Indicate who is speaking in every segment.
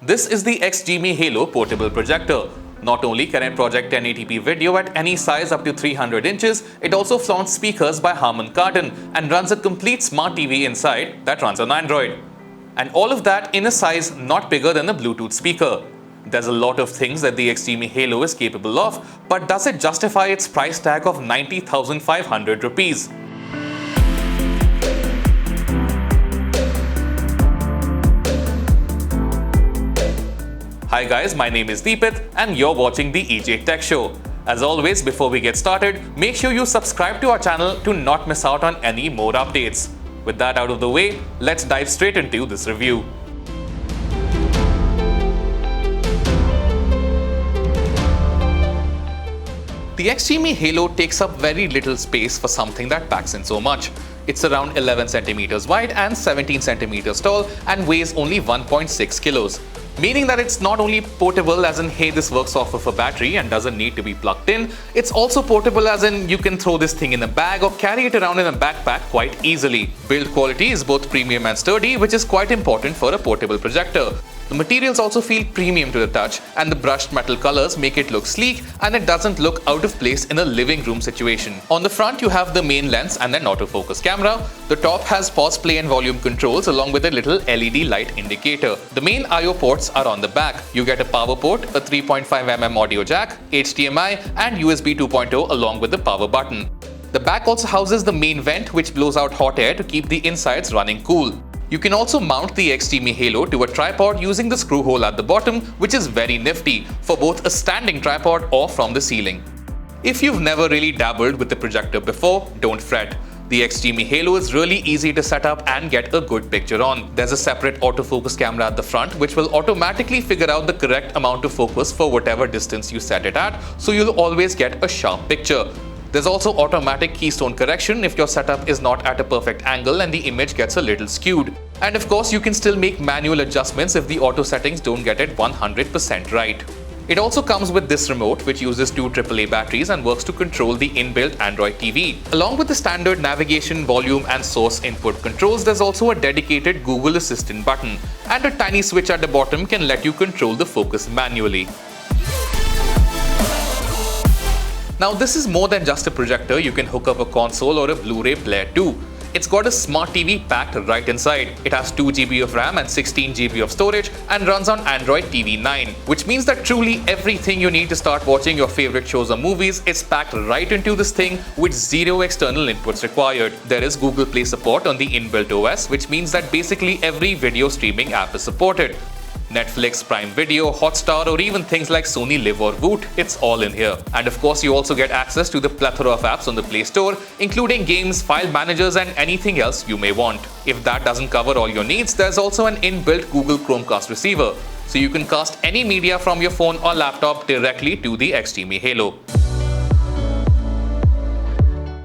Speaker 1: This is the XGIMI Halo portable projector. Not only can it project 1080p video at any size up to 300 inches, it also flaunts speakers by Harman Kardon and runs a complete smart TV inside that runs on Android. And all of that in a size not bigger than a Bluetooth speaker. There's a lot of things that the XGIMI Halo is capable of, but does it justify its price tag of 90,500 rupees? Hi guys, my name is Deepith and you're watching the EJ Tech Show. As always, before we get started, make sure you subscribe to our channel to not miss out on any more updates. With that out of the way, let's dive straight into this review. The XGIMI Halo takes up very little space for something that packs in so much. It's around 11 centimeters wide and 17 centimeters tall and weighs only 1.6 kilos. Meaning that it's not only portable as in hey this works off of a battery and doesn't need to be plugged in, it's also portable as in you can throw this thing in a bag or carry it around in a backpack quite easily. Build quality is both premium and sturdy, which is quite important for a portable projector. The materials also feel premium to the touch, and the brushed metal colors make it look sleek and it doesn't look out of place in a living room situation. On the front you have the main lens and an autofocus camera. The top has pause, play and volume controls along with a little LED light indicator. The main I/O ports are on the back. You get a power port, a 3.5mm audio jack, HDMI and USB 2.0 along with the power button. The back also houses the main vent which blows out hot air to keep the insides running cool. You can also mount the XGIMI Halo to a tripod using the screw hole at the bottom, which is very nifty for both a standing tripod or from the ceiling. If you've never really dabbled with the projector before, don't fret. The XGIMI Halo is really easy to set up and get a good picture on. There's a separate autofocus camera at the front which will automatically figure out the correct amount of focus for whatever distance you set it at, so you'll always get a sharp picture. There's also automatic keystone correction if your setup is not at a perfect angle and the image gets a little skewed. And of course, you can still make manual adjustments if the auto settings don't get it 100% right. It also comes with this remote which uses two AAA batteries and works to control the inbuilt Android TV. Along with the standard navigation, volume and source input controls, there's also a dedicated Google Assistant button, and a tiny switch at the bottom can let you control the focus manually. Now this is more than just a projector. You can hook up a console or a Blu-ray player too. It's got a smart TV packed right inside. It has 2 GB of RAM and 16 GB of storage and runs on Android TV 9, which means that truly everything you need to start watching your favorite shows or movies is packed right into this thing with zero external inputs required. There is Google Play support on the inbuilt OS, which means that basically every video streaming app is supported. Netflix, Prime Video, Hotstar or even things like Sony Live or Voot, it's all in here. And of course you also get access to the plethora of apps on the Play Store, including games, file managers and anything else you may want. If that doesn't cover all your needs, there's also an inbuilt Google Chromecast receiver, so you can cast any media from your phone or laptop directly to the XGIMI Halo.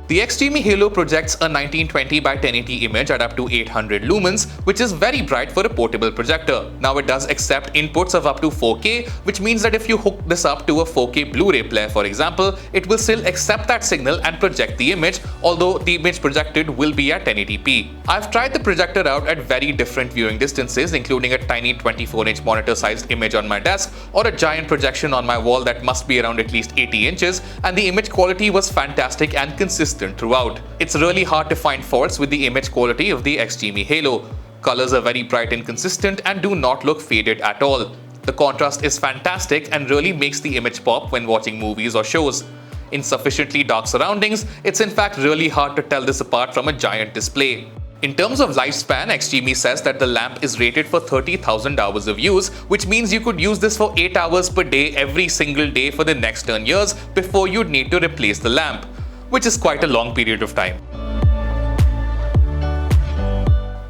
Speaker 1: The XGIMI Halo projects a 1920 by 1080 image at up to 800 lumens, which is very bright for a portable projector. Now it does accept inputs of up to 4K, which means that if you hook this up to a 4K Blu-ray player for example, it will still accept that signal and project the image, although the image projected will be at 1080p. I've tried the projector out at very different viewing distances, including a tiny 24-inch monitor-sized image on my desk or a giant projection on my wall that must be around at least 80 inches, and the image quality was fantastic and consistent throughout. It's really hard to find faults with the image quality of the XGIMI Halo. Colors are very bright and consistent and do not look faded at all. The contrast is fantastic and really makes the image pop when watching movies or shows. In sufficiently dark surroundings, it's in fact really hard to tell this apart from a giant display. In terms of lifespan, XGIMI says that the lamp is rated for 30,000 hours of use, which means you could use this for 8 hours per day every single day for the next 10 years before you'd need to replace the lamp, which is quite a long period of time.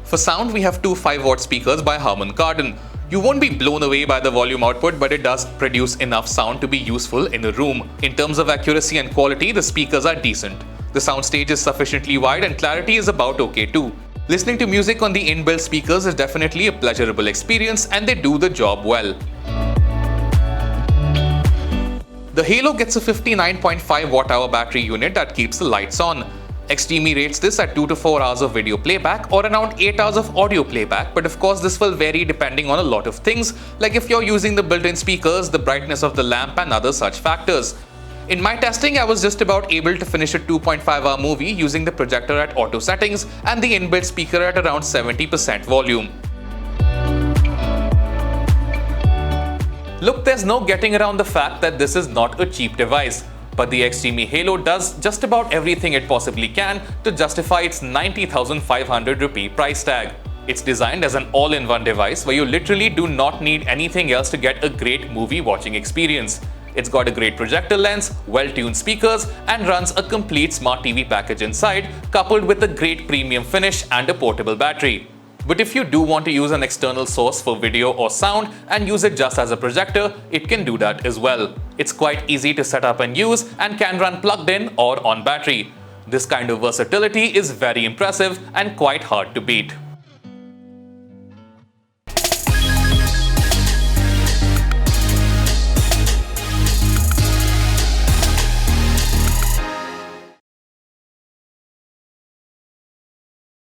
Speaker 1: For sound, we have two 5-watt speakers by Harman Kardon. You won't be blown away by the volume output, but it does produce enough sound to be useful in a room. In terms of accuracy and quality, the speakers are decent. The soundstage is sufficiently wide and clarity is about okay too. Listening to music on the inbuilt speakers is definitely a pleasurable experience and they do the job well. The Halo gets a 59.5 watt-hour battery unit that keeps the lights on. XGIMI rates this at 2 to 4 hours of video playback or around 8 hours of audio playback, but of course this will vary depending on a lot of things, like if you're using the built-in speakers, the brightness of the lamp and other such factors. In my testing, I was just about able to finish a 2.5-hour movie using the projector at auto settings and the inbuilt speaker at around 70% volume. Look, there's no getting around the fact that this is not a cheap device. But the XGIMI Halo does just about everything it possibly can to justify its 90,500 rupee price tag. It's designed as an all-in-one device where you literally do not need anything else to get a great movie watching experience. It's got a great projector lens, well-tuned speakers, and runs a complete smart TV package inside, coupled with a great premium finish and a portable battery. But if you do want to use an external source for video or sound and use it just as a projector, it can do that as well. It's quite easy to set up and use and can run plugged in or on battery. This kind of versatility is very impressive and quite hard to beat.